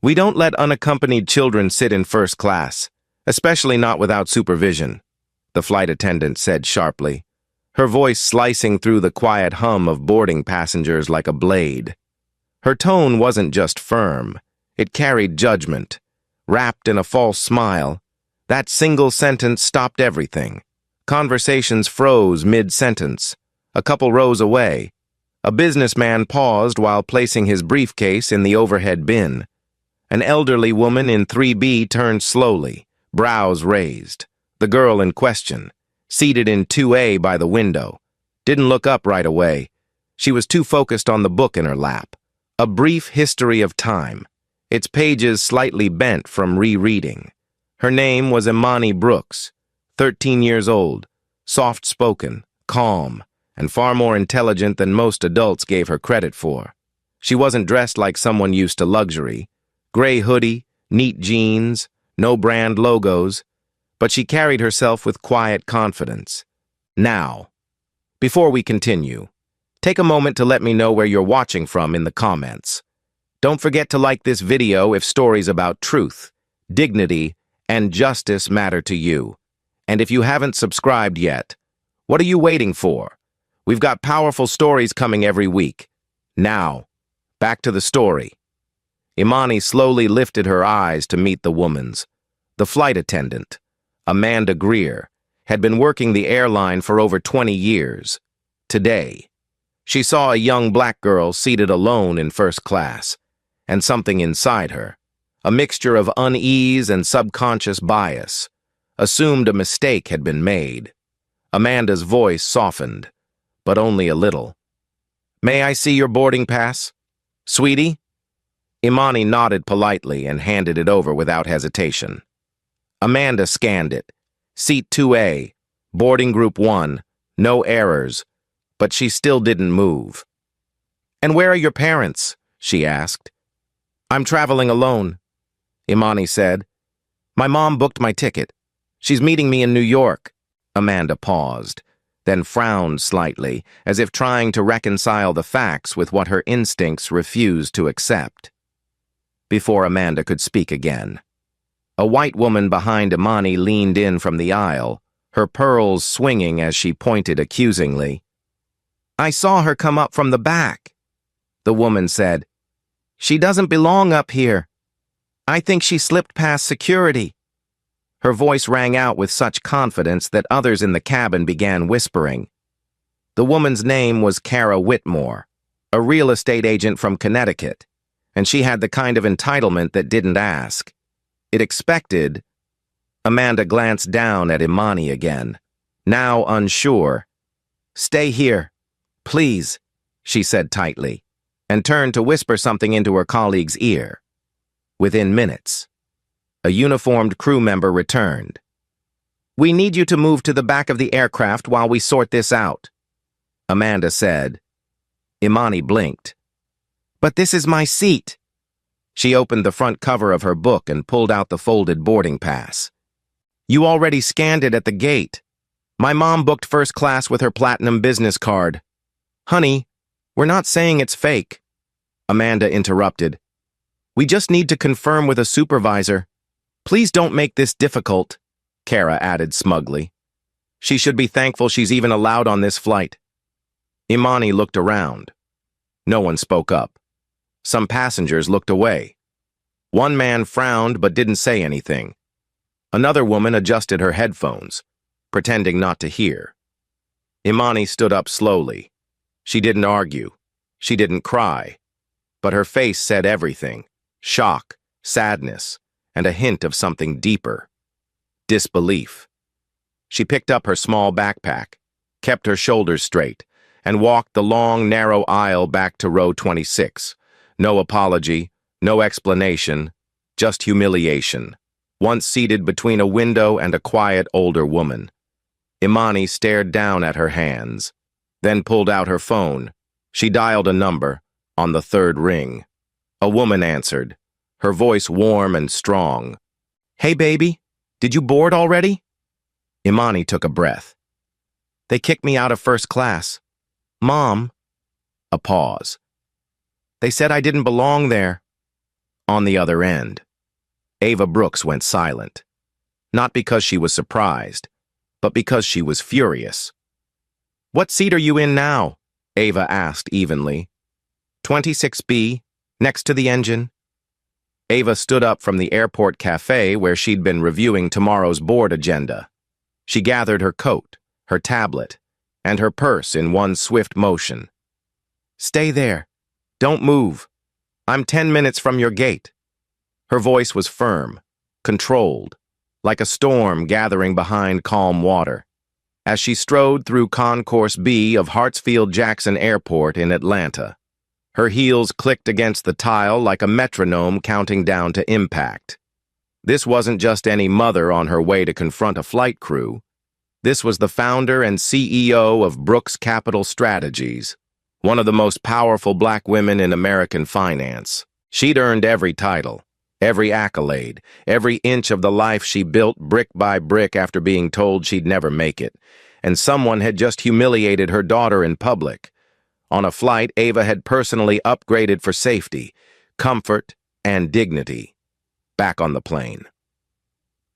We don't let unaccompanied children sit in first class, especially not without supervision, the flight attendant said sharply, her voice slicing through the quiet hum of boarding passengers like a blade. Her tone wasn't just firm, it carried judgment. Wrapped in a false smile, that single sentence stopped everything. Conversations froze mid-sentence. A couple rows away, a businessman paused while placing his briefcase in the overhead bin. An elderly woman in 3B turned slowly, brows raised. The girl in question, seated in 2A by the window, didn't look up right away. She was too focused on the book in her lap. A Brief History of Time, its pages slightly bent from rereading. Her name was Imani Brooks, 13 years old, soft-spoken, calm, and far more intelligent than most adults gave her credit for. She wasn't dressed like someone used to luxury. Gray hoodie, neat jeans, no brand logos, but she carried herself with quiet confidence. Now, before we continue, take a moment to let me know where you're watching from in the comments. Don't forget to like this video if stories about truth, dignity, and justice matter to you. And if you haven't subscribed yet, what are you waiting for? We've got powerful stories coming every week. Now, back to the story. Imani slowly lifted her eyes to meet the woman's. The flight attendant, Amanda Greer, had been working the airline for over 20 years. Today, she saw a young black girl seated alone in first class, and something inside her, a mixture of unease and subconscious bias, assumed a mistake had been made. Amanda's voice softened, but only a little. "May I see your boarding pass? Sweetie?" Imani nodded politely and handed it over without hesitation. Amanda scanned it. Seat 2A, boarding group 1, no errors, but she still didn't move. "And where are your parents?" she asked. "I'm traveling alone," Imani said. "My mom booked my ticket. She's meeting me in New York." Amanda paused, then frowned slightly, as if trying to reconcile the facts with what her instincts refused to accept. Before Amanda could speak again, a white woman behind Imani leaned in from the aisle, her pearls swinging as she pointed accusingly. "I saw her come up from the back," the woman said. "She doesn't belong up here. I think she slipped past security." Her voice rang out with such confidence that others in the cabin began whispering. The woman's name was Kara Whitmore, a real estate agent from Connecticut, and she had the kind of entitlement that didn't ask. It expected. Amanda glanced down at Imani again, now unsure. "Stay here, please," she said tightly, and turned to whisper something into her colleague's ear. Within minutes, a uniformed crew member returned. "We need you to move to the back of the aircraft while we sort this out," Amanda said. Imani blinked. "But this is my seat." She opened the front cover of her book and pulled out the folded boarding pass. "You already scanned it at the gate. My mom booked first class with her platinum business card." "Honey, we're not saying it's fake," Amanda interrupted. "We just need to confirm with a supervisor. Please don't make this difficult," Kara added smugly. "She should be thankful she's even allowed on this flight." Imani looked around. No one spoke up. Some passengers looked away. One man frowned but didn't say anything. Another woman adjusted her headphones, pretending not to hear. Imani stood up slowly. She didn't argue. She didn't cry. But her face said everything: shock, sadness, and a hint of something deeper. Disbelief. She picked up her small backpack, kept her shoulders straight, and walked the long, narrow aisle back to row 26. No apology, no explanation, just humiliation. Once seated between a window and a quiet older woman, Imani stared down at her hands, then pulled out her phone. She dialed a number. On the third ring, a woman answered, her voice warm and strong. "Hey, baby, did you board already?" Imani took a breath. "They kicked me out of first class. Mom." A pause. "They said I didn't belong there." On the other end, Ava Brooks went silent. Not because she was surprised, but because she was furious. "What seat are you in now?" Ava asked evenly. "26B, next to the engine." Ava stood up from the airport cafe where she'd been reviewing tomorrow's board agenda. She gathered her coat, her tablet, and her purse in one swift motion. "Stay there. Don't move. I'm 10 minutes from your gate." Her voice was firm, controlled, like a storm gathering behind calm water. As she strode through Concourse B of Hartsfield-Jackson Airport in Atlanta, her heels clicked against the tile like a metronome counting down to impact. This wasn't just any mother on her way to confront a flight crew. This was the founder and CEO of Brooks Capital Strategies, one of the most powerful black women in American finance. She'd earned every title, every accolade, every inch of the life she built brick by brick after being told she'd never make it, and someone had just humiliated her daughter in public. On a flight, Ava had personally upgraded for safety, comfort, and dignity. Back on the plane,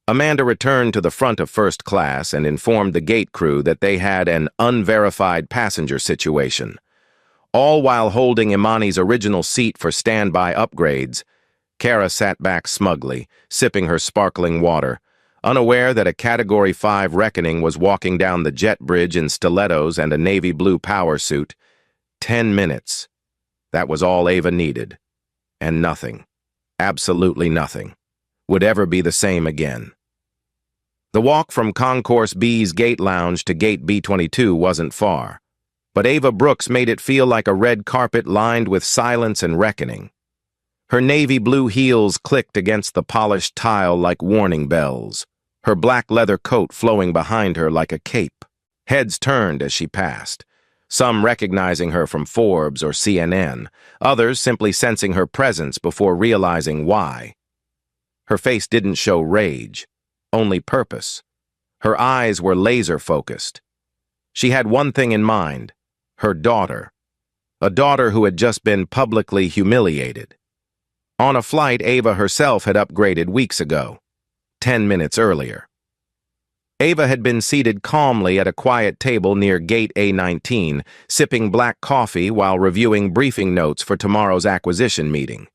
Amanda returned to the front of first class and informed the gate crew that they had an unverified passenger situation. All while holding Imani's original seat for standby upgrades, Kara sat back smugly, sipping her sparkling water, unaware that a Category 5 reckoning was walking down the jet bridge in stilettos and a navy blue power suit. 10 minutes. That was all Ava needed. And nothing, absolutely nothing, would ever be the same again. The walk from Concourse B's gate lounge to gate B22 wasn't far, but Ava Brooks made it feel like a red carpet lined with silence and reckoning. Her navy blue heels clicked against the polished tile like warning bells, her black leather coat flowing behind her like a cape. Heads turned as she passed, some recognizing her from Forbes or CNN, others simply sensing her presence before realizing why. Her face didn't show rage, only purpose. Her eyes were laser-focused. She had one thing in mind, her daughter. A daughter who had just been publicly humiliated. On a flight Ava herself had upgraded weeks ago, 10 minutes earlier. Ava had been seated calmly at a quiet table near Gate A19, sipping black coffee while reviewing briefing notes for tomorrow's acquisition meeting.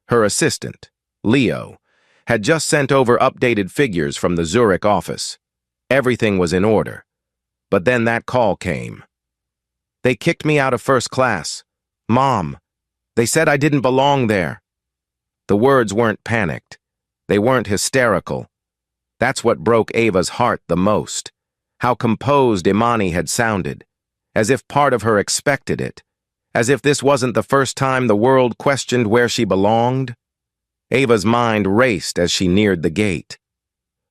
Her assistant, Leo, had just sent over updated figures from the Zurich office. Everything was in order. But then that call came. "They kicked me out of first class. Mom, they said I didn't belong there." The words weren't panicked. They weren't hysterical. That's what broke Ava's heart the most. How composed Imani had sounded, as if part of her expected it, as if this wasn't the first time the world questioned where she belonged. Ava's mind raced as she neared the gate.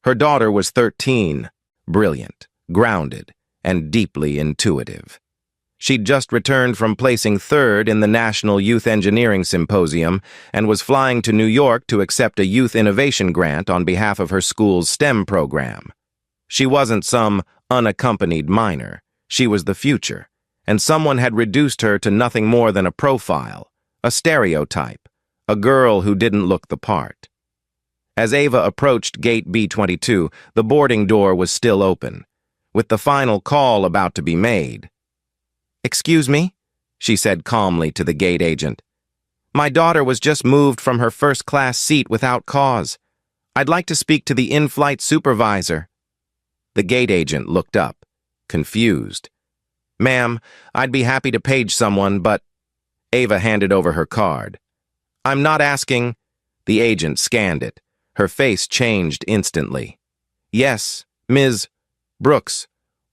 Her daughter was 13, brilliant, grounded, and deeply intuitive. She'd just returned from placing third in the National Youth Engineering Symposium and was flying to New York to accept a youth innovation grant on behalf of her school's STEM program. She wasn't some unaccompanied minor. She was the future, and someone had reduced her to nothing more than a profile, a stereotype, a girl who didn't look the part. As Ava approached Gate B22, the boarding door was still open, with the final call about to be made. "Excuse me," she said calmly to the gate agent. "My daughter was just moved from her first-class seat without cause. I'd like to speak to the in-flight supervisor." The gate agent looked up, confused. "Ma'am, I'd be happy to page someone, but—" Ava handed over her card. "I'm not asking—" The agent scanned it. Her face changed instantly. "Yes, Ms. Brooks.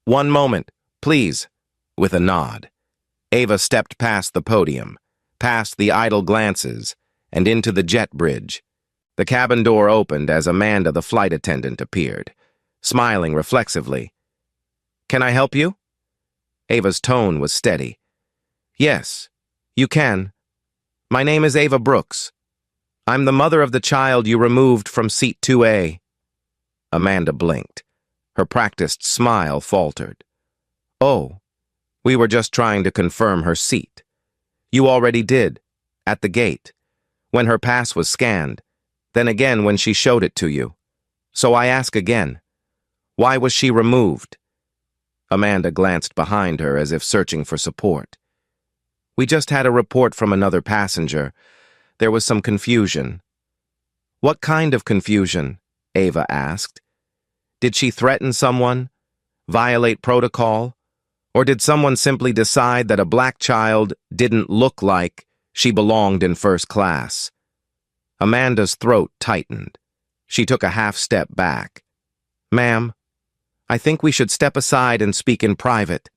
One moment, please." With a nod, Ava stepped past the podium, past the idle glances, and into the jet bridge. The cabin door opened as Amanda, the flight attendant, appeared, smiling reflexively. "Can I help you?" Ava's tone was steady. "Yes, you can. My name is Ava Brooks. I'm the mother of the child you removed from seat 2A. Amanda blinked. Her practiced smile faltered. "Oh. We were just trying to confirm her seat. You already did, at the gate. when her pass was scanned, then again when she showed it to you. So I ask again, why was she removed? Amanda glanced behind her as if searching for support. We just had a report from another passenger. There was some confusion. What kind of confusion? Ava asked. Did she threaten someone? Violate protocol? Or did someone simply decide that a black child didn't look like she belonged in first class? Amanda's throat tightened. She took a half step back. Ma'am, I think we should step aside and speak in private.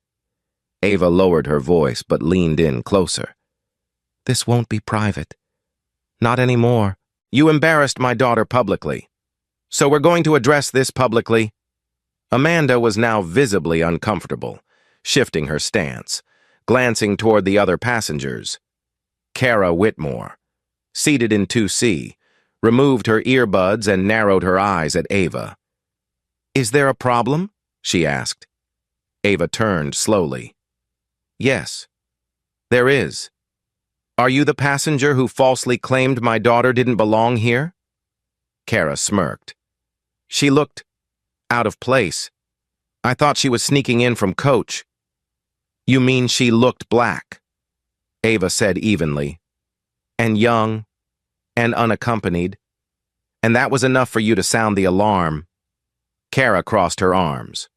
Ava lowered her voice but leaned in closer. This won't be private. Not anymore. You embarrassed my daughter publicly. So we're going to address this publicly. Amanda was now visibly uncomfortable, shifting her stance, glancing toward the other passengers. Kara Whitmore, seated in 2C, removed her earbuds and narrowed her eyes at Ava. Is there a problem? She asked. Ava turned slowly. Yes, there is. Are you the passenger who falsely claimed my daughter didn't belong here? Kara smirked. She looked out of place. I thought she was sneaking in from coach. You mean she looked black? Ava said evenly. And young, and unaccompanied. And that was enough for you to sound the alarm. Kara crossed her arms.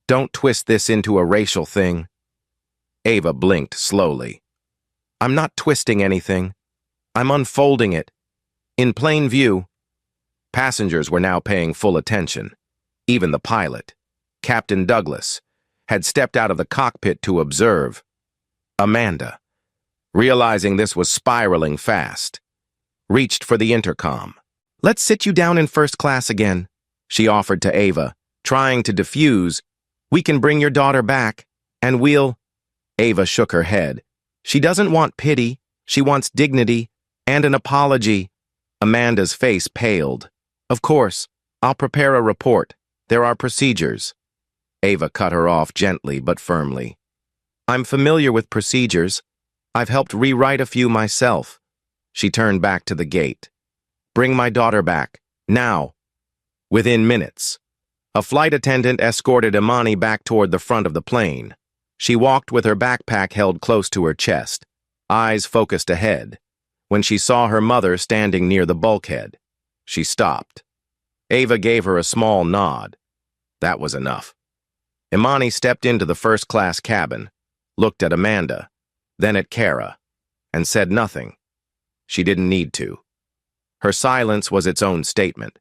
Don't twist this into a racial thing. Ava blinked slowly. I'm not twisting anything. I'm unfolding it. In plain view. Passengers were now paying full attention. Even the pilot, Captain Douglas, had stepped out of the cockpit to observe. Amanda, realizing this was spiraling fast, reached for the intercom. Let's sit you down in first class again, she offered to Ava, trying to diffuse. We can bring your daughter back, and we'll... Ava shook her head. She doesn't want pity, she wants dignity, and an apology. Amanda's face paled. Of course, I'll prepare a report. There are procedures. Ava cut her off gently but firmly. I'm familiar with procedures. I've helped rewrite a few myself. She turned back to the gate. Bring my daughter back, now. Within minutes, a flight attendant escorted Imani back toward the front of the plane. She walked with her backpack held close to her chest, eyes focused ahead. When she saw her mother standing near the bulkhead, she stopped. Ava gave her a small nod. That was enough. Imani stepped into the first-class cabin, looked at Amanda, then at Kara, and said nothing. She didn't need to. Her silence was its own statement.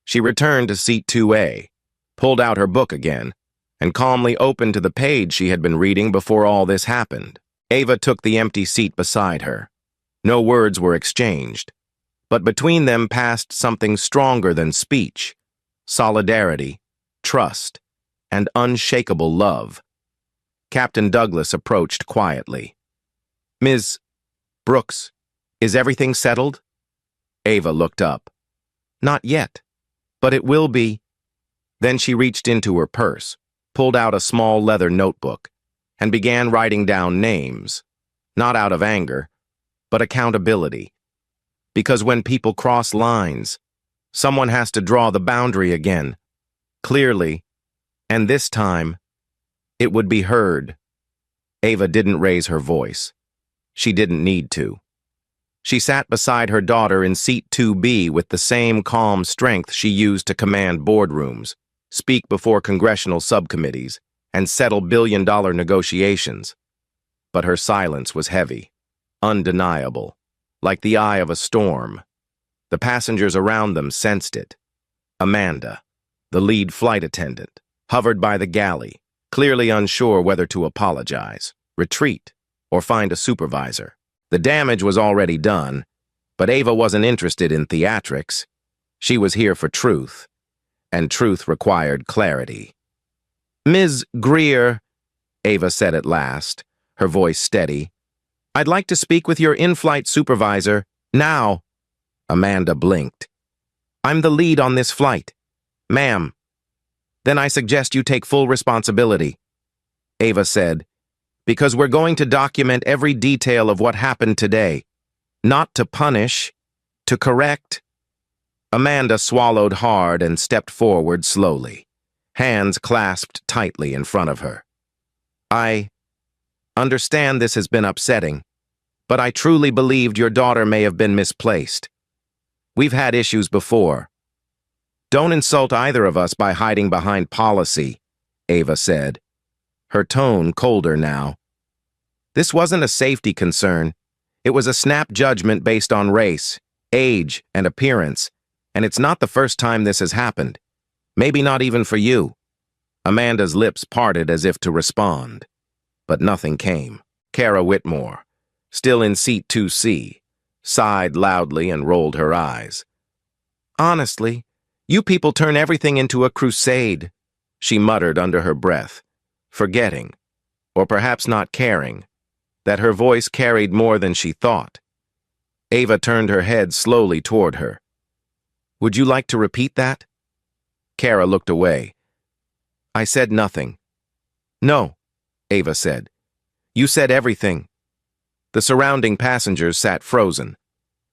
She returned to seat 2A, pulled out her book again, and calmly opened to the page she had been reading before all this happened. Ava took the empty seat beside her. No words were exchanged, but between them passed something stronger than speech: solidarity, trust, and unshakable love. Captain Douglas approached quietly. Ms. Brooks, is everything settled? Ava looked up. Not yet, but it will be. Then she reached into her purse, pulled out a small leather notebook, and began writing down names, not out of anger, but accountability. Because when people cross lines, someone has to draw the boundary again, clearly, and this time, it would be heard. Ava didn't raise her voice. She didn't need to. She sat beside her daughter in seat 2B with the same calm strength she used to command boardrooms, speak before congressional subcommittees, and settle billion-dollar negotiations. But her silence was heavy, undeniable, like the eye of a storm. The passengers around them sensed it. Amanda, the lead flight attendant, hovered by the galley, clearly unsure whether to apologize, retreat, or find a supervisor. The damage was already done, but Ava wasn't interested in theatrics. She was here for truth, and truth required clarity. Ms. Greer, Ava said at last, her voice steady, I'd like to speak with your in-flight supervisor, now. Amanda blinked. I'm the lead on this flight. Ma'am. Then I suggest you take full responsibility, Ava said, because we're going to document every detail of what happened today. Not to punish, to correct. Amanda swallowed hard and stepped forward slowly, hands clasped tightly in front of her. I understand this has been upsetting, but I truly believed your daughter may have been misplaced. We've had issues before. Don't insult either of us by hiding behind policy, Ava said, her tone colder now. This wasn't a safety concern. It was a snap judgment based on race, age, and appearance, and it's not the first time this has happened. Maybe not even for you. Amanda's lips parted as if to respond, but nothing came. Kara Whitmore, still in seat 2C, sighed loudly and rolled her eyes. Honestly, you people turn everything into a crusade, she muttered under her breath, forgetting, or perhaps not caring, that her voice carried more than she thought. Ava turned her head slowly toward her. Would you like to repeat that? Kara looked away. I said nothing. No, Ava said. You said everything. The surrounding passengers sat frozen.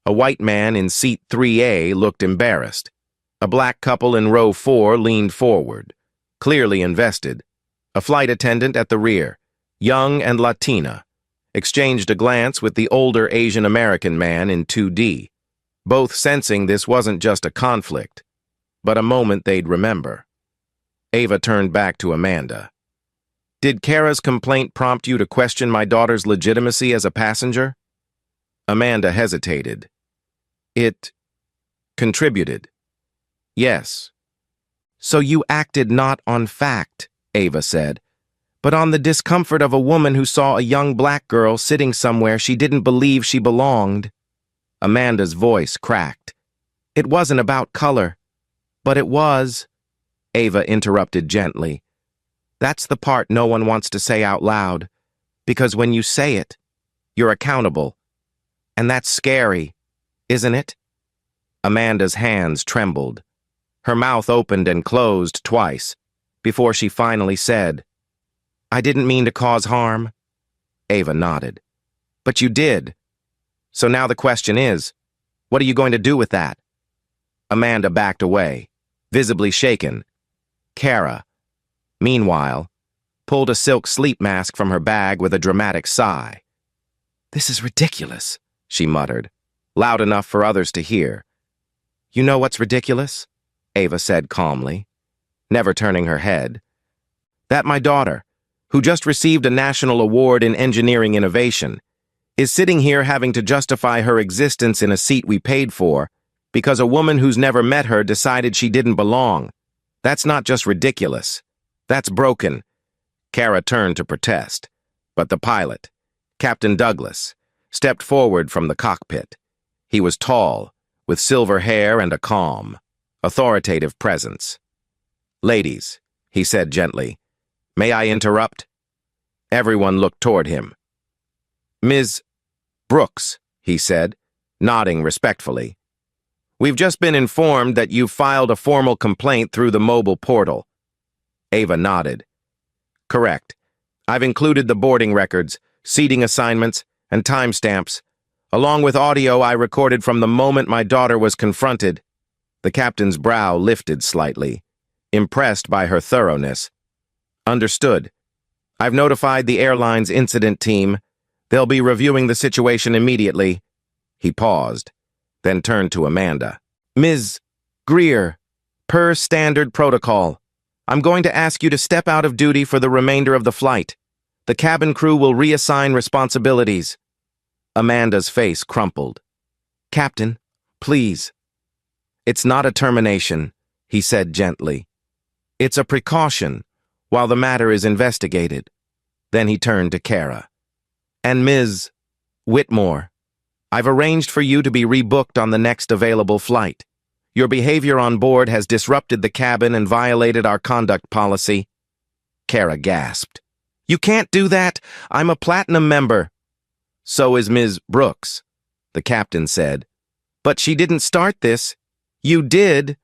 A white man in seat 3A looked embarrassed. A black couple in row 4 leaned forward, clearly invested. A flight attendant at the rear, young and Latina, exchanged a glance with the older Asian American man in 2D, both sensing this wasn't just a conflict, but a moment they'd remember. Ava turned back to Amanda. Did Kara's complaint prompt you to question my daughter's legitimacy as a passenger? Amanda hesitated. It contributed. Yes. So you acted not on fact, Ava said, but on the discomfort of a woman who saw a young black girl sitting somewhere she didn't believe she belonged. Amanda's voice cracked. It wasn't about color, but it was, Ava interrupted gently. That's the part no one wants to say out loud, because when you say it, you're accountable. And that's scary, isn't it? Amanda's hands trembled. Her mouth opened and closed twice, before she finally said, I didn't mean to cause harm. Ava nodded. But you did. So now the question is, what are you going to do with that? Amanda backed away, visibly shaken. Kara, meanwhile, pulled a silk sleep mask from her bag with a dramatic sigh. This is ridiculous, she muttered, loud enough for others to hear. You know what's ridiculous? Ava said calmly, never turning her head. That my daughter, who just received a national award in engineering innovation, is sitting here having to justify her existence in a seat we paid for because a woman who's never met her decided she didn't belong. That's not just ridiculous. That's broken. Kara turned to protest, but the pilot, Captain Douglas, stepped forward from the cockpit. He was tall, with silver hair and a calm, authoritative presence. Ladies, he said gently, may I interrupt? Everyone looked toward him. Ms. Brooks, he said, nodding respectfully. We've just been informed that you've filed a formal complaint through the mobile portal. Ava nodded. Correct. I've included the boarding records, seating assignments, and timestamps, along with audio I recorded from the moment my daughter was confronted. The captain's brow lifted slightly, impressed by her thoroughness. Understood. I've notified the airline's incident team. They'll be reviewing the situation immediately. He paused, then turned to Amanda. Ms. Greer, per standard protocol, I'm going to ask you to step out of duty for the remainder of the flight. The cabin crew will reassign responsibilities. Amanda's face crumpled. Captain, please. It's not a termination, he said gently. It's a precaution, while the matter is investigated. Then he turned to Kara. And Ms. Whitmore, I've arranged for you to be rebooked on the next available flight. Your behavior on board has disrupted the cabin and violated our conduct policy. Kara gasped. You can't do that. I'm a platinum member. So is Ms. Brooks, the captain said. But she didn't start this. You did.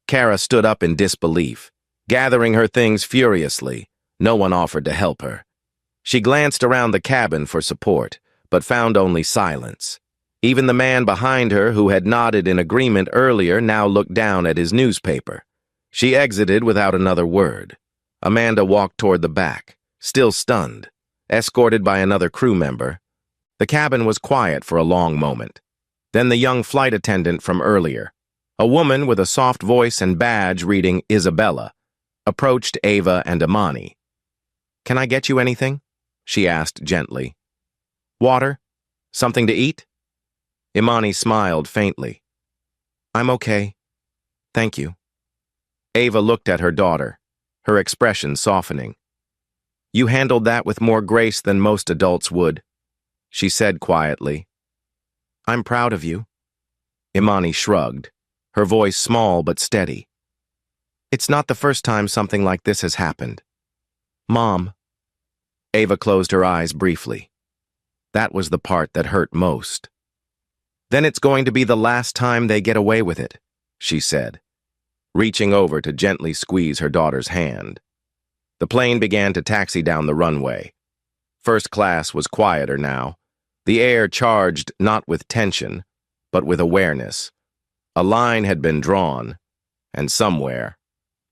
Kara stood up in disbelief, gathering her things furiously. No one offered to help her. She glanced around the cabin for support, but found only silence. Even the man behind her, who had nodded in agreement earlier, now looked down at his newspaper. She exited without another word. Amanda walked toward the back, still stunned, escorted by another crew member. The cabin was quiet for a long moment. Then the young flight attendant from earlier, a woman with a soft voice and badge reading Isabella, approached Ava and Imani. "Can I get you anything?" she asked gently. "Water? Something to eat?" Imani smiled faintly. "I'm okay. Thank you." Ava looked at her daughter, her expression softening. "You handled that with more grace than most adults would," she said quietly. "I'm proud of you." Imani shrugged, her voice small but steady. "It's not the first time something like this has happened. Mom." Ava closed her eyes briefly. That was the part that hurt most. "Then it's going to be the last time they get away with it," she said, reaching over to gently squeeze her daughter's hand. The plane began to taxi down the runway. First class was quieter now, the air charged not with tension, but with awareness. A line had been drawn, and somewhere,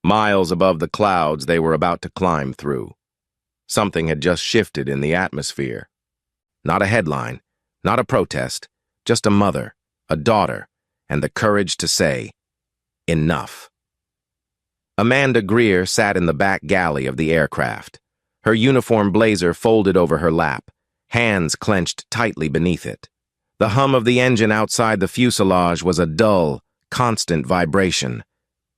miles above the clouds they were about to climb through, something had just shifted in the atmosphere. Not a headline, not a protest, just a mother, a daughter, and the courage to say, "Enough." Amanda Greer sat in the back galley of the aircraft, her uniform blazer folded over her lap, hands clenched tightly beneath it. The hum of the engine outside the fuselage was a dull, constant vibration,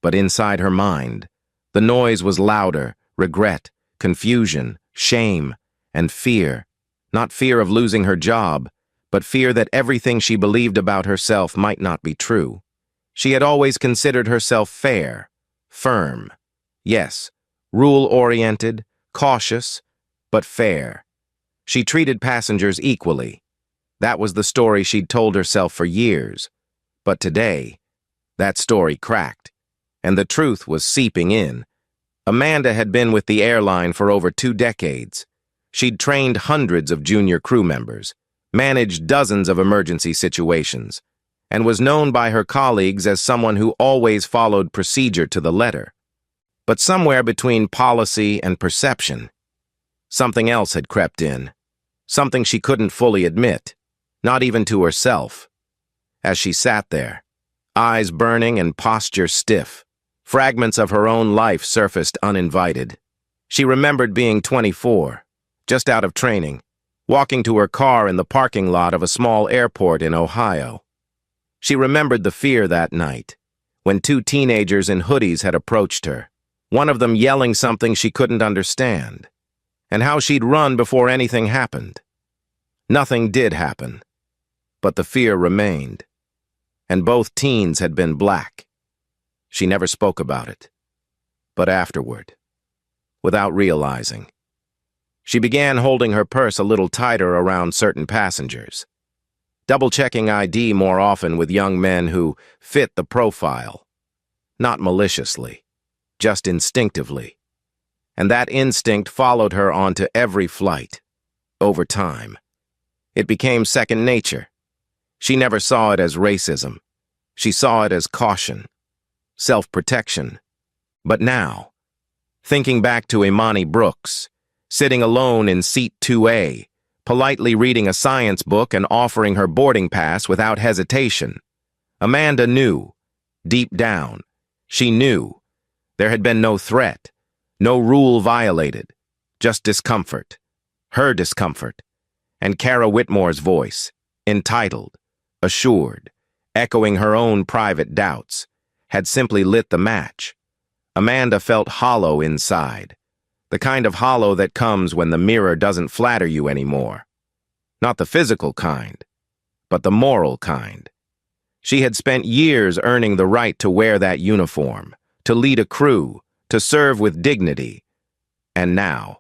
but inside her mind, the noise was louder: regret, confusion, shame, and fear. Not fear of losing her job, but fear that everything she believed about herself might not be true. She had always considered herself fair, firm. Yes, rule-oriented, cautious, but fair. She treated passengers equally. That was the story she'd told herself for years. But today, that story cracked, and the truth was seeping in. Amanda had been with the airline for over 2 decades. She'd trained hundreds of junior crew members, managed dozens of emergency situations, and was known by her colleagues as someone who always followed procedure to the letter. But somewhere between policy and perception, something else had crept in, something she couldn't fully admit, not even to herself. As she sat there, eyes burning and posture stiff, fragments of her own life surfaced uninvited. She remembered being 24, just out of training, walking to her car in the parking lot of a small airport in Ohio. She remembered the fear that night, when 2 teenagers in hoodies had approached her, one of them yelling something she couldn't understand, and how she'd run before anything happened. Nothing did happen, but the fear remained, and both teens had been black. She never spoke about it, but afterward, without realizing, she began holding her purse a little tighter around certain passengers, double-checking ID more often with young men who fit the profile, not maliciously, just instinctively. And that instinct followed her onto every flight, over time. It became second nature. She never saw it as racism. She saw it as caution, self-protection. But now, thinking back to Imani Brooks, sitting alone in seat 2A, politely reading a science book and offering her boarding pass without hesitation, Amanda knew, deep down, she knew, there had been no threat, no rule violated, just discomfort, her discomfort, and Kara Whitmore's voice, entitled, assured, echoing her own private doubts, had simply lit the match. Amanda felt hollow inside, the kind of hollow that comes when the mirror doesn't flatter you anymore. Not the physical kind, but the moral kind. She had spent years earning the right to wear that uniform, to lead a crew, to serve with dignity. And now,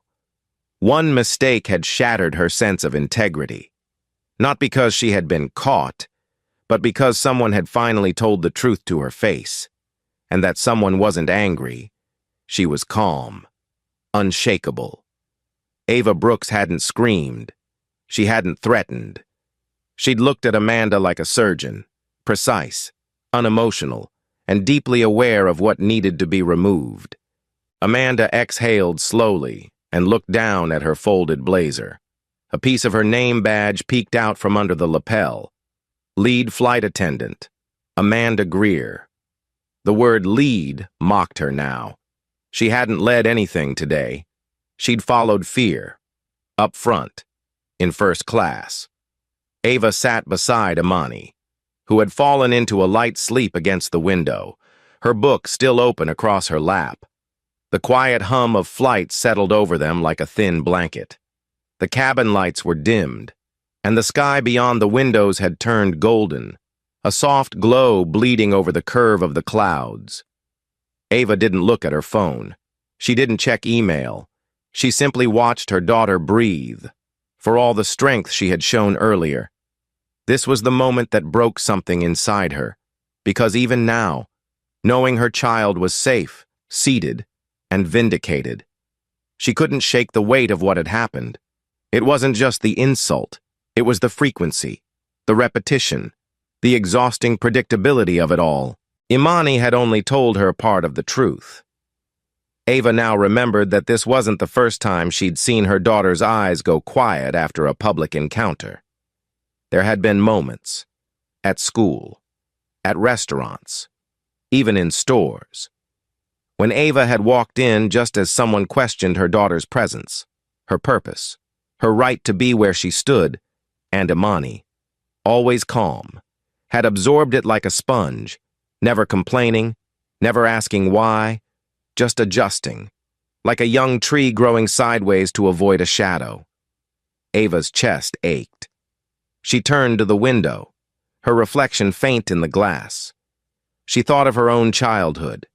one mistake had shattered her sense of integrity. Not because she had been caught, but because someone had finally told the truth to her face. And that someone wasn't angry. She was calm, unshakable. Ava Brooks hadn't screamed. She hadn't threatened. She'd looked at Amanda like a surgeon, precise, unemotional, and deeply aware of what needed to be removed. Amanda exhaled slowly and looked down at her folded blazer. A piece of her name badge peeked out from under the lapel. Lead flight attendant, Amanda Greer. The word lead mocked her now. She hadn't led anything today. She'd followed fear, up front, in first class. Ava sat beside Imani, who had fallen into a light sleep against the window, her book still open across her lap. The quiet hum of flight settled over them like a thin blanket. The cabin lights were dimmed, and the sky beyond the windows had turned golden, a soft glow bleeding over the curve of the clouds. Ava didn't look at her phone. She didn't check email. She simply watched her daughter breathe, for all the strength she had shown earlier. This was the moment that broke something inside her, because even now, knowing her child was safe, seated, and vindicated, she couldn't shake the weight of what had happened. It wasn't just the insult, it was the frequency, the repetition, the exhausting predictability of it all. Imani had only told her part of the truth. Ava now remembered that this wasn't the first time she'd seen her daughter's eyes go quiet after a public encounter. There had been moments, at school, at restaurants, even in stores, when Ava had walked in just as someone questioned her daughter's presence, her purpose, her right to be where she stood, and Imani, always calm, had absorbed it like a sponge, never complaining, never asking why, just adjusting, like a young tree growing sideways to avoid a shadow. Ava's chest ached. She turned to the window, her reflection faint in the glass. She thought of her own childhood,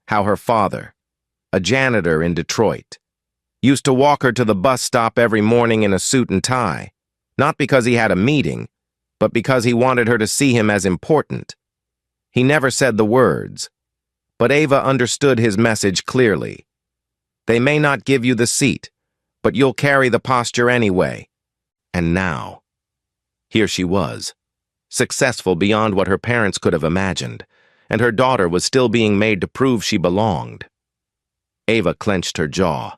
how her father, a janitor in Detroit, used to walk her to the bus stop every morning in a suit and tie, not because he had a meeting, but because he wanted her to see him as important. He never said the words, but Ava understood his message clearly. They may not give you the seat, but you'll carry the posture anyway. And now, here she was, successful beyond what her parents could have imagined, and her daughter was still being made to prove she belonged. Ava clenched her jaw.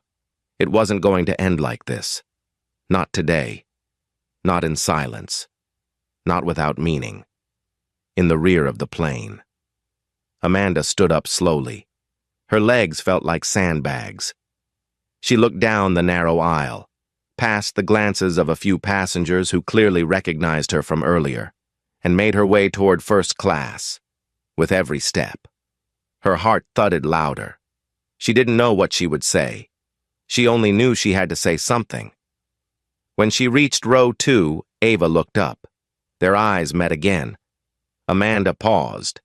It wasn't going to end like this. Not today. Not in silence. Not without meaning. In the rear of the plane. Amanda stood up slowly. Her legs felt like sandbags. She looked down the narrow aisle, past the glances of a few passengers who clearly recognized her from earlier, and made her way toward first class. With every step, her heart thudded louder. She didn't know what she would say. She only knew she had to say something. When she reached row 2, Ava looked up. Their eyes met again. Amanda paused.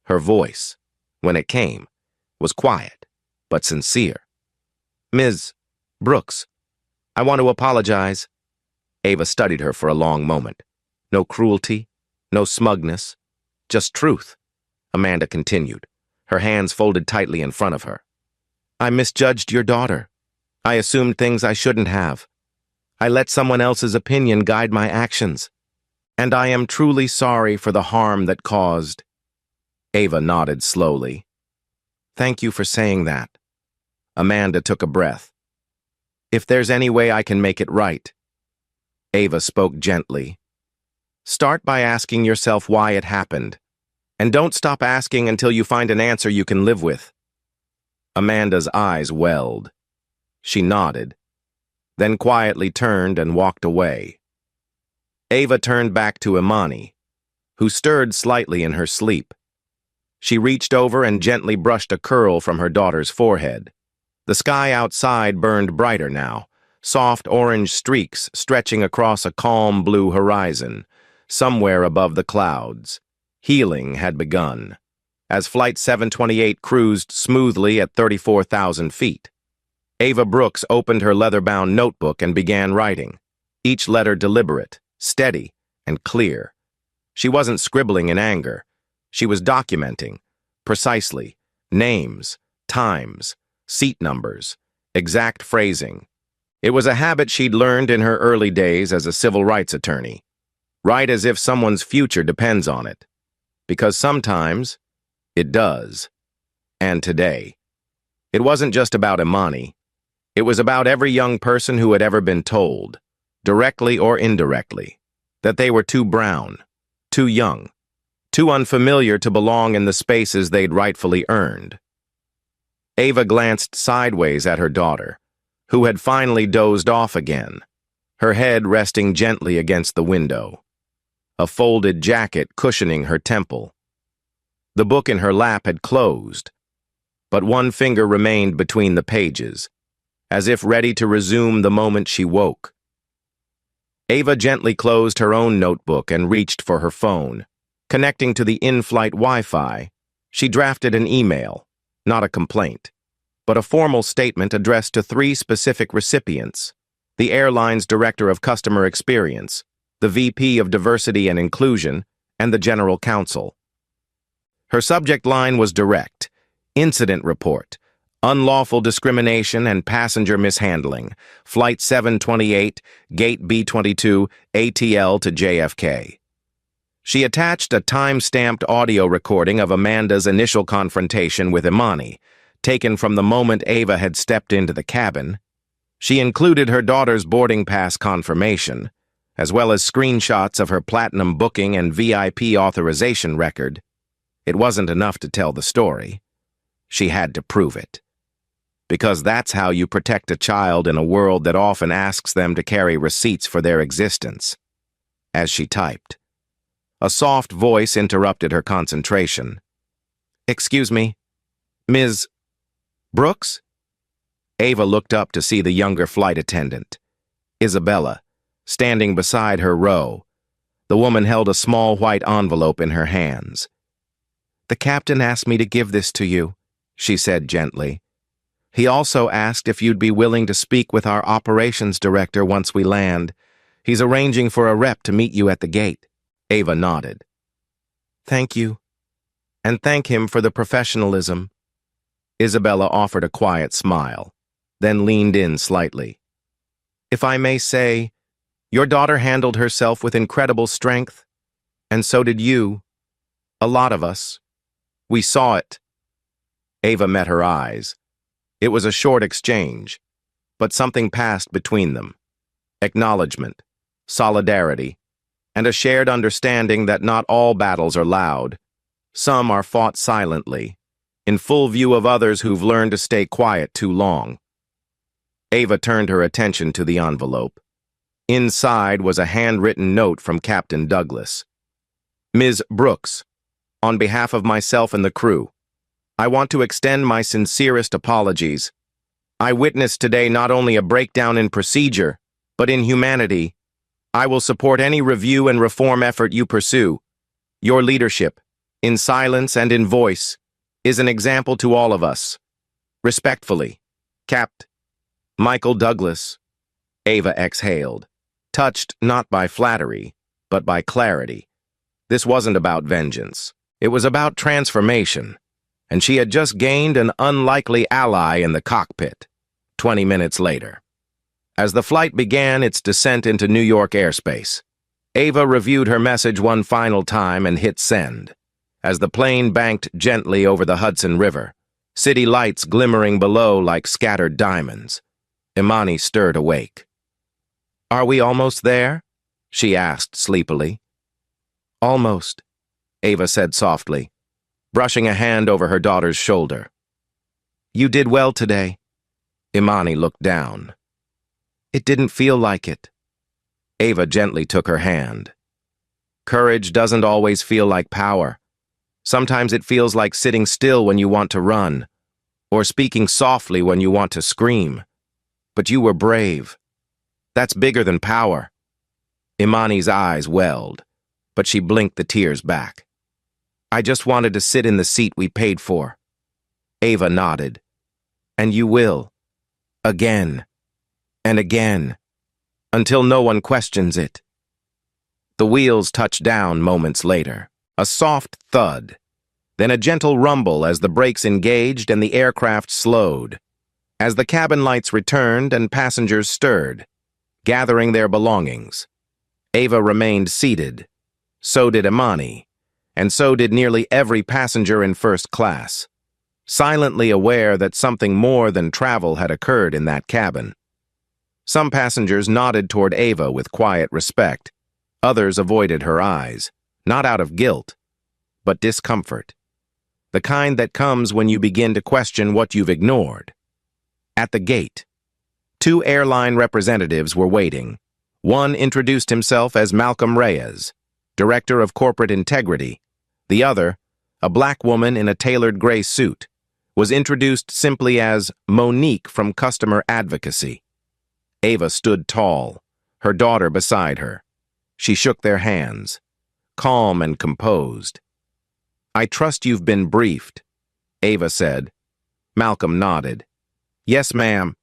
Her voice, when it came, was quiet, but sincere. "Ms. Brooks, I want to apologize." Ava studied her for a long moment. No cruelty, no smugness, just truth. Amanda continued, her hands folded tightly in front of her. "I misjudged your daughter. I assumed things I shouldn't have. I let someone else's opinion guide my actions. And I am truly sorry for the harm that caused." Ava nodded slowly. "Thank you for saying that." Amanda took a breath. "If there's any way I can make it right." Ava spoke gently. "Start by asking yourself why it happened. And don't stop asking until you find an answer you can live with." Amanda's eyes welled. She nodded, then quietly turned and walked away. Ava turned back to Imani, who stirred slightly in her sleep. She reached over and gently brushed a curl from her daughter's forehead. The sky outside burned brighter now, soft orange streaks stretching across a calm blue horizon, somewhere above the clouds. Healing had begun, as Flight 728 cruised smoothly at 34,000 feet. Ava Brooks opened her leather-bound notebook and began writing, each letter deliberate, steady, and clear. She wasn't scribbling in anger. She was documenting, precisely, names, times, seat numbers, exact phrasing. It was a habit she'd learned in her early days as a civil rights attorney. Right as if someone's future depends on it. Because sometimes it does. And today. It wasn't just about Imani. It was about every young person who had ever been told, directly or indirectly, that they were too brown, too young, too unfamiliar to belong in the spaces they'd rightfully earned. Ava glanced sideways at her daughter, who had finally dozed off again, her head resting gently against the window, a folded jacket cushioning her temple. The book in her lap had closed, but one finger remained between the pages, as if ready to resume the moment she woke. Ava gently closed her own notebook and reached for her phone. Connecting to the in-flight Wi-Fi, she drafted an email, not a complaint, but a formal statement addressed to 3 specific recipients: the airline's Director of Customer Experience, the VP of Diversity and Inclusion, and the General Counsel. Her subject line was direct: Incident Report, Unlawful Discrimination and Passenger Mishandling, Flight 728, Gate B22, ATL to JFK. She attached a time-stamped audio recording of Amanda's initial confrontation with Imani, taken from the moment Ava had stepped into the cabin. She included her daughter's boarding pass confirmation, as well as screenshots of her platinum booking and VIP authorization record. It wasn't enough to tell the story. She had to prove it. Because that's how you protect a child in a world that often asks them to carry receipts for their existence. As she typed, a soft voice interrupted her concentration. "Excuse me, Ms. Brooks?" Ava looked up to see the younger flight attendant, Isabella, standing beside her row. The woman held a small white envelope in her hands. "The captain asked me to give this to you," she said gently. "He also asked if you'd be willing to speak with our operations director once we land. He's arranging for a rep to meet you at the gate." Ava nodded. "Thank you. And thank him for the professionalism." Isabella offered a quiet smile, then leaned in slightly. "If I may say, your daughter handled herself with incredible strength, and so did you. A lot of us. We saw it." Ava met her eyes. It was a short exchange, but something passed between them. Acknowledgement, solidarity, and a shared understanding that not all battles are loud. Some are fought silently, in full view of others who've learned to stay quiet too long. Ava turned her attention to the envelope. Inside was a handwritten note from Captain Douglas. "Ms. Brooks, on behalf of myself and the crew, I want to extend my sincerest apologies. I witnessed today not only a breakdown in procedure, but in humanity. I will support any review and reform effort you pursue. Your leadership, in silence and in voice, is an example to all of us. Respectfully, Capt. Michael Douglas." Ava exhaled, touched not by flattery, but by clarity. This wasn't about vengeance. It was about transformation, and she had just gained an unlikely ally in the cockpit. 20 minutes later, as the flight began its descent into New York airspace, Ava reviewed her message one final time and hit send. As the plane banked gently over the Hudson River, city lights glimmering below like scattered diamonds, Imani stirred awake. "Are we almost there?" she asked sleepily. "Almost," Ava said softly, brushing a hand over her daughter's shoulder. "You did well today." Imani looked down. "It didn't feel like it." Ava gently took her hand. "Courage doesn't always feel like power. Sometimes it feels like sitting still when you want to run, or speaking softly when you want to scream. But you were brave. That's bigger than power." Imani's eyes welled, but she blinked the tears back. "I just wanted to sit in the seat we paid for." Ava nodded. "And you will. Again. And again. Until no one questions it." The wheels touched down moments later. A soft thud, then a gentle rumble as the brakes engaged and the aircraft slowed. As the cabin lights returned and passengers stirred, gathering their belongings, Ava remained seated. So did Imani, and so did nearly every passenger in first class, silently aware that something more than travel had occurred in that cabin. Some passengers nodded toward Ava with quiet respect. Others avoided her eyes, not out of guilt, but discomfort. The kind that comes when you begin to question what you've ignored. At the gate, two airline representatives were waiting. One introduced himself as Malcolm Reyes, Director of Corporate Integrity. The other, a black woman in a tailored gray suit, was introduced simply as Monique from Customer Advocacy. Ava stood tall, her daughter beside her. She shook their hands, calm and composed. "I trust you've been briefed," Ava said. Malcolm nodded. "Yes, ma'am.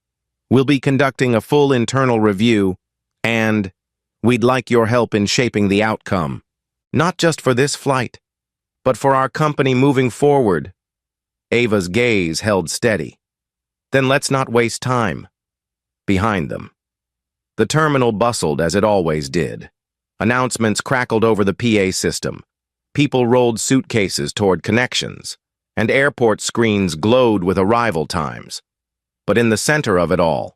We'll be conducting a full internal review, and we'd like your help in shaping the outcome, not just for this flight, but for our company moving forward." Ava's gaze held steady. "Then let's not waste time." Behind them, the terminal bustled as it always did. Announcements crackled over the PA system. People rolled suitcases toward connections, and airport screens glowed with arrival times. But in the center of it all,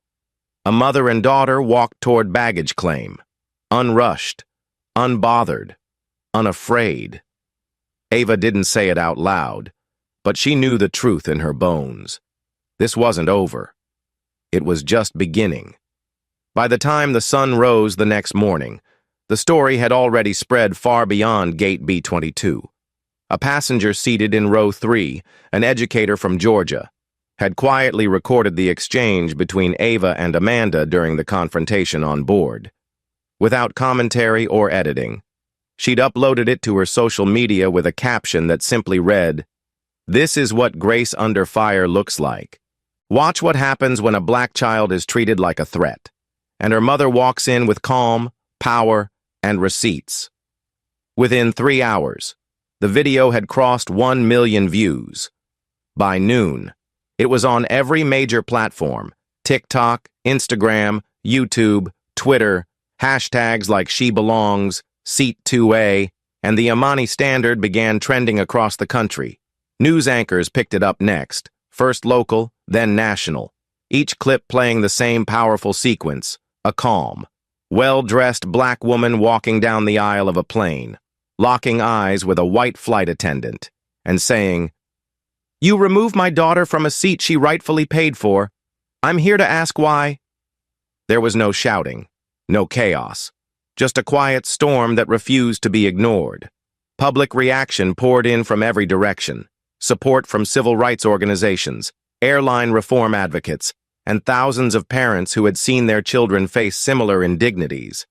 a mother and daughter walked toward baggage claim, unrushed, unbothered, unafraid. Ava didn't say it out loud, but she knew the truth in her bones. This wasn't over. It was just beginning. By the time the sun rose the next morning, the story had already spread far beyond Gate B-22. A passenger seated in row 3, an educator from Georgia, had quietly recorded the exchange between Ava and Amanda during the confrontation on board. Without commentary or editing, she'd uploaded it to her social media with a caption that simply read, "This is what grace under fire looks like. Watch what happens when a black child is treated like a threat, and her mother walks in with calm, power, and receipts." Within 3 hours, the video had crossed 1 million views. By noon, it was on every major platform: TikTok, Instagram, YouTube, Twitter, hashtags like She Belongs, Seat 2A, and the Imani Standard began trending across the country. News anchors picked it up next, first local, then national, each clip playing the same powerful sequence: a calm, well-dressed black woman walking down the aisle of a plane, locking eyes with a white flight attendant, and saying, "You removed my daughter from a seat she rightfully paid for. I'm here to ask why." There was no shouting, no chaos, just a quiet storm that refused to be ignored. Public reaction poured in from every direction: support from civil rights organizations, airline reform advocates, and thousands of parents who had seen their children face similar indignities.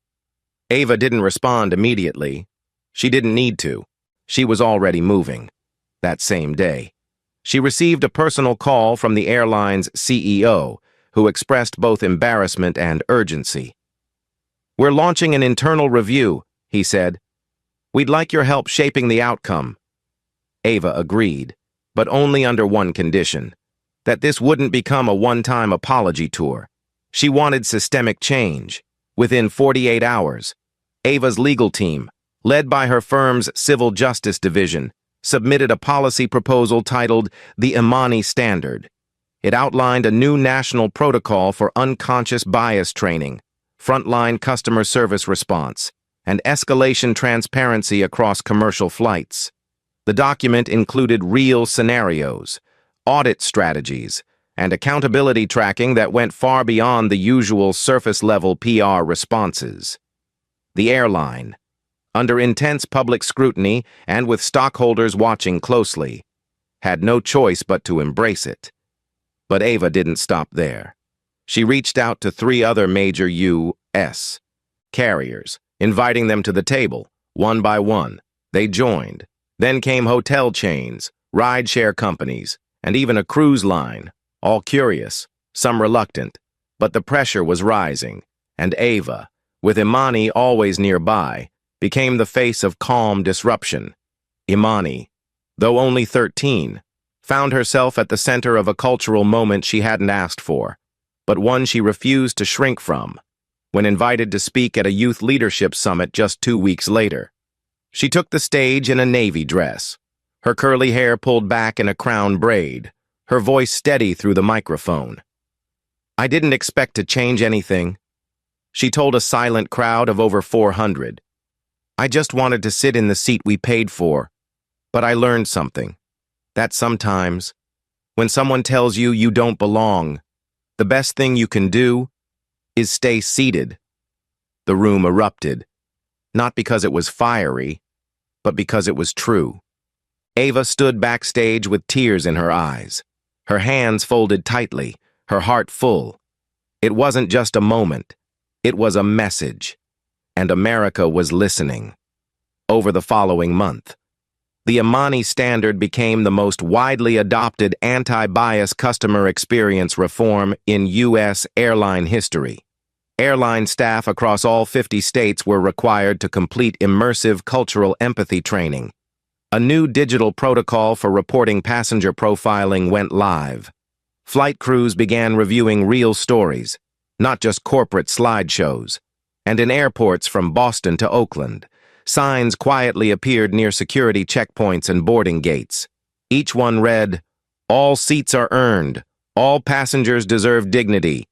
Ava didn't respond immediately. She didn't need to. She was already moving. That same day, she received a personal call from the airline's CEO, who expressed both embarrassment and urgency. "We're launching an internal review," he said. "We'd like your help shaping the outcome." Ava agreed, but only under one condition: that this wouldn't become a one-time apology tour. She wanted systemic change. Within 48 hours, Ava's legal team, led by her firm's Civil Justice Division, submitted a policy proposal titled the Imani Standard. It outlined a new national protocol for unconscious bias training, frontline customer service response, and escalation transparency across commercial flights. The document included real scenarios, audit strategies, and accountability tracking that went far beyond the usual surface-level PR responses. The airline, under intense public scrutiny and with stockholders watching closely, had no choice but to embrace it. But Ava didn't stop there. She reached out to 3 other major U.S. carriers, inviting them to the table, one by one. They joined. Then came hotel chains, ride-share companies, and even a cruise line, all curious, some reluctant. But the pressure was rising, and Ava, with Imani always nearby, became the face of calm disruption. Imani, though only 13, found herself at the center of a cultural moment she hadn't asked for, but one she refused to shrink from. when invited to speak at a youth leadership summit just 2 weeks later. She took the stage in a navy dress, her curly hair pulled back in a crown braid, her voice steady through the microphone. "I didn't expect to change anything," she told a silent crowd of over 400. "I just wanted to sit in the seat we paid for. But I learned something. That sometimes, when someone tells you you don't belong, the best thing you can do is stay seated." The room erupted, not because it was fiery, but because it was true. Ava stood backstage with tears in her eyes, her hands folded tightly, her heart full. It wasn't just a moment, it was a message, and America was listening. Over the following month, the Imani Standard became the most widely adopted anti-bias customer experience reform in U.S. airline history. Airline staff across all 50 states were required to complete immersive cultural empathy training. A new digital protocol for reporting passenger profiling went live. Flight crews began reviewing real stories, not just corporate slideshows. And in airports from Boston to Oakland, signs quietly appeared near security checkpoints and boarding gates. Each one read, "All seats are earned. All passengers deserve dignity.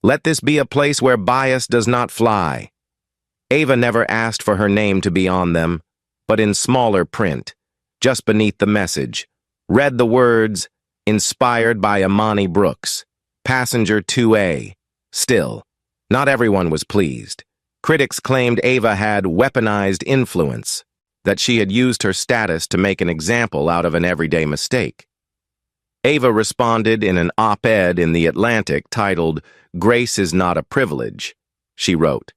Let this be a place where bias does not fly." Ava never asked for her name to be on them, but in smaller print, just beneath the message, read the words, "Inspired by Imani Brooks, Passenger 2A. Still, not everyone was pleased. Critics claimed Ava had weaponized influence, that she had used her status to make an example out of an everyday mistake. Ava responded in an op-ed in The Atlantic titled, "Grace is not a privilege." She wrote,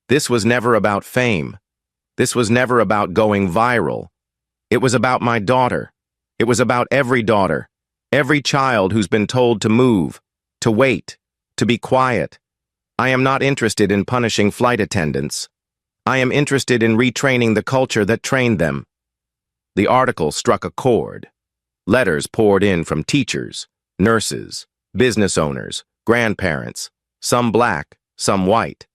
"This was never about fame. This was never about going viral. It was about my daughter. It was about every daughter, every child who's been told to move, to wait, to be quiet. I am not interested in punishing flight attendants. I am interested in retraining the culture that trained them." The article struck a chord. Letters poured in from teachers, nurses, business owners, grandparents, some black, some white,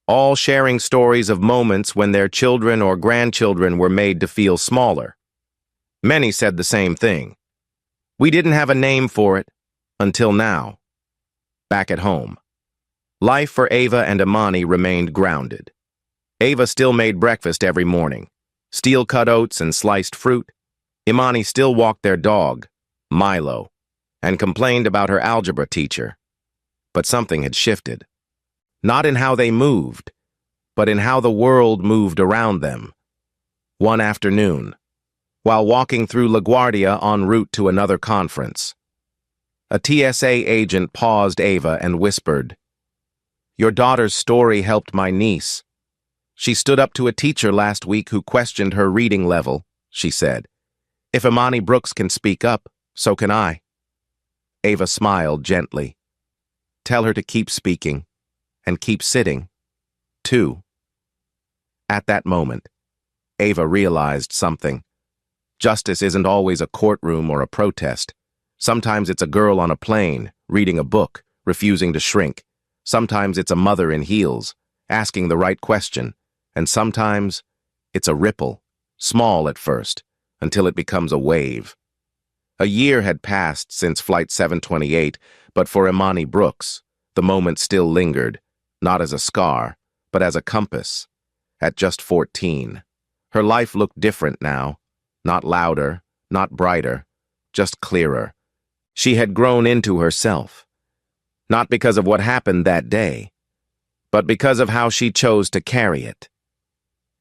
all sharing stories of moments when their children or grandchildren were made to feel smaller. Many said the same thing. "We didn't have a name for it until now." Back at home, life for Ava and Imani remained grounded. Ava still made breakfast every morning, steel-cut oats and sliced fruit. Imani still walked their dog, Milo, and complained about her algebra teacher. But something had shifted. Not in how they moved, but in how the world moved around them. One afternoon, while walking through LaGuardia en route to another conference, a TSA agent paused Ava and whispered, "Your daughter's story helped my niece. She stood up to a teacher last week who questioned her reading level," she said. "If Imani Brooks can speak up, so can I." Ava smiled gently. "Tell her to keep speaking, and keep sitting, too." At that moment, Ava realized something. Justice isn't always a courtroom or a protest. Sometimes it's a girl on a plane, reading a book, refusing to shrink. Sometimes it's a mother in heels, asking the right question. And sometimes it's a ripple, small at first, until it becomes a wave. A year had passed since Flight 728, but for Imani Brooks, the moment still lingered, not as a scar, but as a compass. At just 14, her life looked different now, not louder, not brighter, just clearer. She had grown into herself, not because of what happened that day, but because of how she chose to carry it.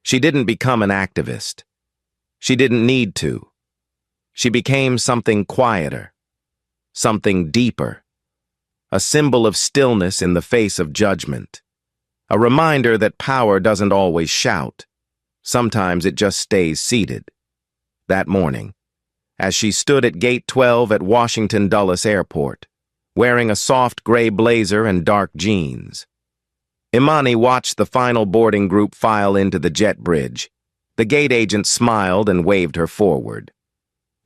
She didn't become an activist. She didn't need to. She became something quieter, something deeper, a symbol of stillness in the face of judgment, a reminder that power doesn't always shout. Sometimes it just stays seated. That morning, as she stood at Gate 12 at Washington Dulles Airport, wearing a soft gray blazer and dark jeans, Imani watched the final boarding group file into the jet bridge. The gate agent smiled and waved her forward.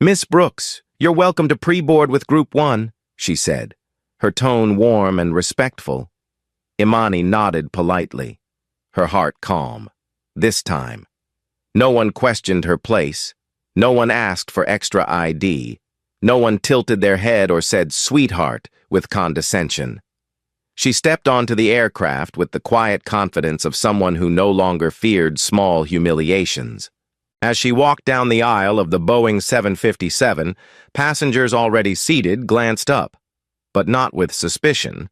"Miss Brooks, you're welcome to pre-board with Group 1, she said, her tone warm and respectful. Imani nodded politely, her heart calm. This time. No one questioned her place. No one asked for extra ID. No one tilted their head or said "sweetheart" with condescension. She stepped onto the aircraft with the quiet confidence of someone who no longer feared small humiliations. As she walked down the aisle of the Boeing 757, passengers already seated glanced up, but not with suspicion,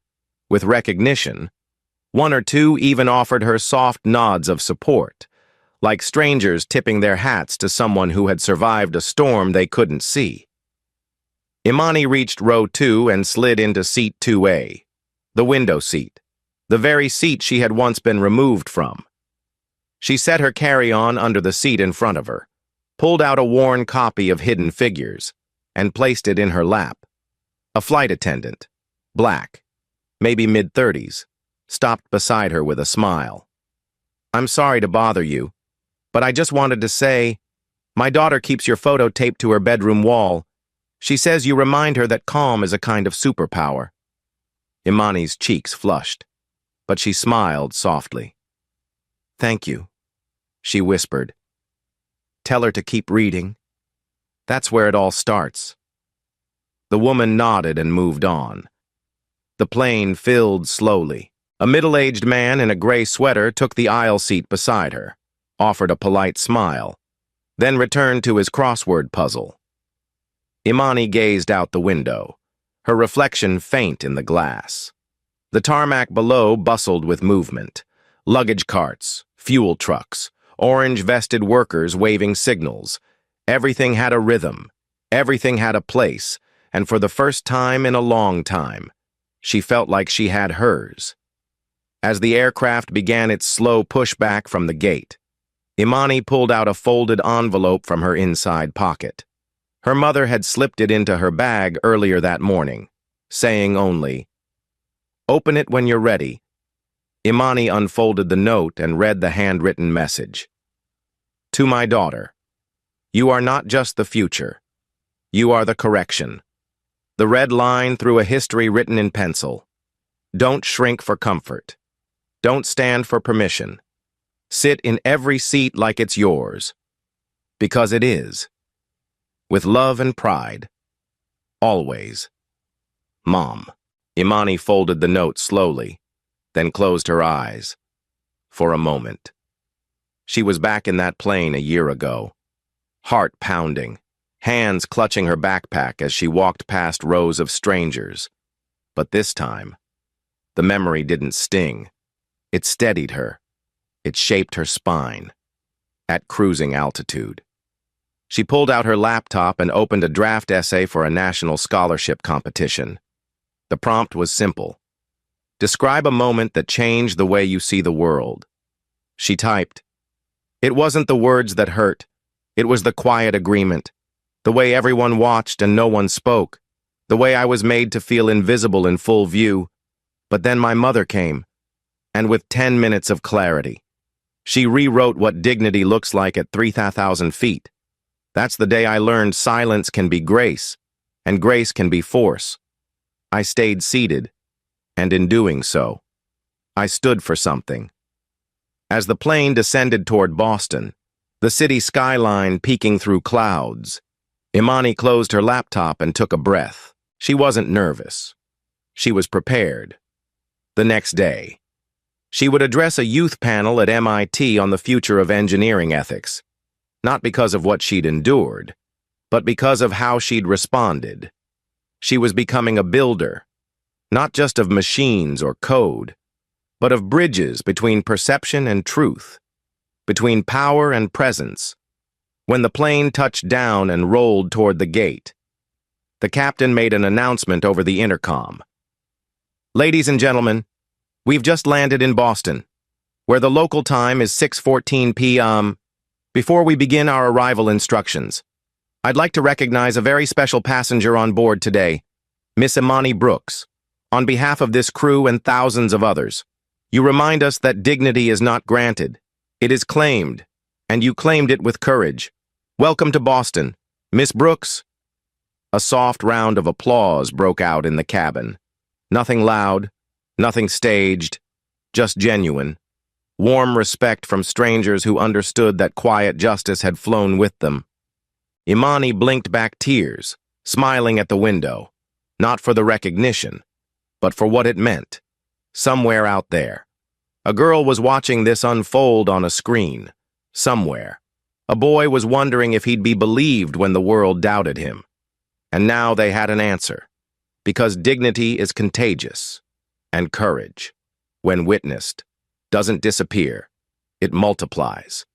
with recognition. One or two even offered her soft nods of support, like strangers tipping their hats to someone who had survived a storm they couldn't see. Imani reached row 2 and slid into seat 2A. The window seat, the very seat she had once been removed from. She set her carry-on under the seat in front of her, pulled out a worn copy of Hidden Figures, and placed it in her lap. A flight attendant, black, maybe mid-30s, stopped beside her with a smile. "I'm sorry to bother you, but I just wanted to say, my daughter keeps your photo taped to her bedroom wall. She says you remind her that calm is a kind of superpower." Imani's cheeks flushed, but she smiled softly. "Thank you," she whispered. "Tell her to keep reading. That's where it all starts." The woman nodded and moved on. The plane filled slowly. A middle-aged man in a gray sweater took the aisle seat beside her, offered a polite smile, then returned to his crossword puzzle. Imani gazed out the window, her reflection faint in the glass. The tarmac below bustled with movement. Luggage carts, fuel trucks, orange-vested workers waving signals. Everything had a rhythm. Everything had a place, and for the first time in a long time, she felt like she had hers. As the aircraft began its slow pushback from the gate, Imani pulled out a folded envelope from her inside pocket. Her mother had slipped it into her bag earlier that morning, saying only, "Open it when you're ready." Imani unfolded the note and read the handwritten message. "To my daughter, you are not just the future. You are the correction. The red line through a history written in pencil. Don't shrink for comfort. Don't stand for permission. Sit in every seat like it's yours. Because it is. With love and pride. Always. Mom." Imani folded the note slowly, then closed her eyes. For a moment. She was back in that plane a year ago. Heart pounding, hands clutching her backpack as she walked past rows of strangers. But this time, the memory didn't sting. It steadied her. It shaped her spine. At cruising altitude. She pulled out her laptop and opened a draft essay for a national scholarship competition. The prompt was simple. Describe a moment that changed the way you see the world. She typed. It wasn't the words that hurt. It was the quiet agreement. The way everyone watched and no one spoke. The way I was made to feel invisible in full view. But then my mother came, and with 10 minutes of clarity. She rewrote what dignity looks like at 3,000 feet. That's the day I learned silence can be grace, and grace can be force. I stayed seated, and in doing so, I stood for something. As the plane descended toward Boston, the city skyline peeking through clouds, Imani closed her laptop and took a breath. She wasn't nervous. She was prepared. The next day, she would address a youth panel at MIT on the future of engineering ethics, not because of what she'd endured, but because of how she'd responded. She was becoming a builder, not just of machines or code, but of bridges between perception and truth, between power and presence. When the plane touched down and rolled toward the gate, the captain made an announcement over the intercom. "Ladies and gentlemen, we've just landed in Boston, where the local time is 6:14 p.m. Before we begin our arrival instructions, I'd like to recognize a very special passenger on board today, Miss Imani Brooks. On behalf of this crew and thousands of others, you remind us that dignity is not granted. It is claimed, and you claimed it with courage. Welcome to Boston, Miss Brooks." A soft round of applause broke out in the cabin. Nothing loud, nothing staged, just genuine. Warm respect from strangers who understood that quiet justice had flown with them. Imani blinked back tears, smiling at the window, not for the recognition, but for what it meant. Somewhere out there, a girl was watching this unfold on a screen. Somewhere, a boy was wondering if he'd be believed when the world doubted him. And now they had an answer. Because dignity is contagious, and courage, when witnessed, doesn't disappear, it multiplies.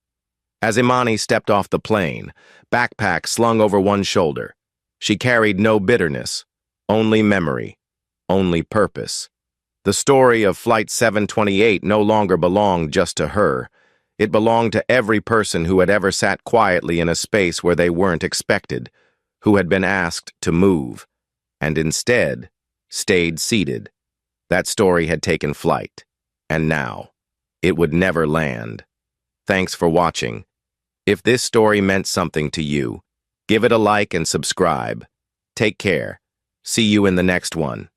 As Imani stepped off the plane, backpack slung over one shoulder, she carried no bitterness, only memory, only purpose. The story of Flight 728 no longer belonged just to her. It belonged to every person who had ever sat quietly in a space where they weren't expected, who had been asked to move, and instead stayed seated. That story had taken flight, and now it would never land. Thanks for watching. If this story meant something to you, give it a like and subscribe. Take care. See you in the next one.